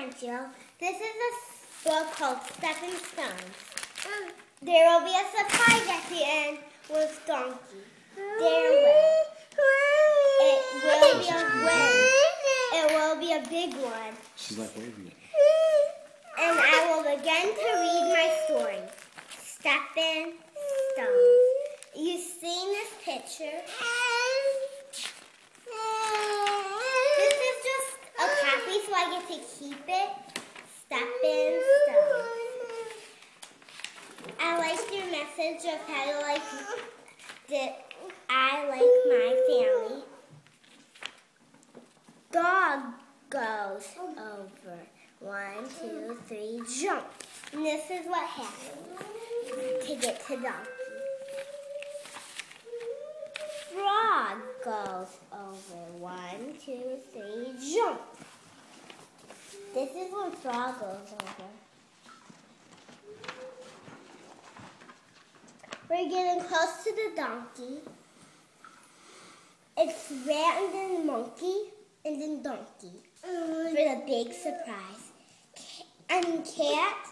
Aunt Jill. This is a book called Stepping Stones. There will be a surprise at the end with Donkey. There will. It will be a win. It will be a big one. She's like waving it. And I will begin to read my story. Stepping Stones. You've seen this picture? This is just a copy so I get to keep it. Stepping Stones. I like your message of how you like I like my family. Dog goes over. 1, 2, 3, jump. And this is what happens to get to Donkey. Frog goes over. 1, 2, 3, jump. This is when Frog goes over. We're getting close to the Donkey. It's Rat and then Monkey and then Donkey for the big surprise. Cat,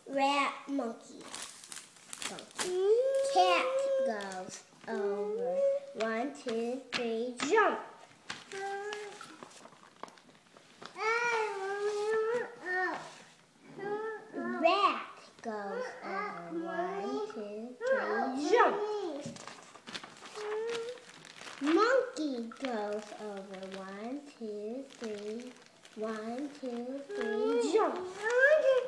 Rat, Monkey, Donkey. Cat goes over. 1, 2, 3, jump. Rat goes over. 1, 2, 3, jump. Monkey goes over. 1, 2, 3. 1, 2, 3, jump.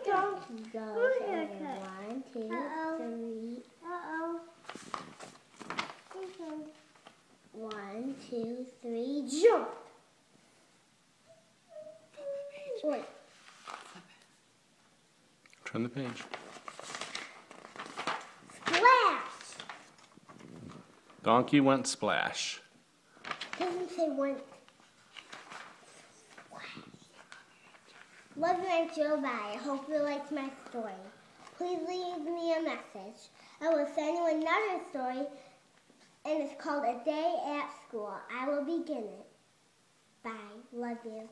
Donkey goes over. 1, 2, 3. 1, 2, 3, jump. Wait. Turn the page. Splash. Donkey went splash. Doesn't say went. Love you, Aunt Jill. Bye. I hope you liked my story. Please leave me a message. I will send you another story, and it's called A Day at School. I will begin it. Bye. Love you.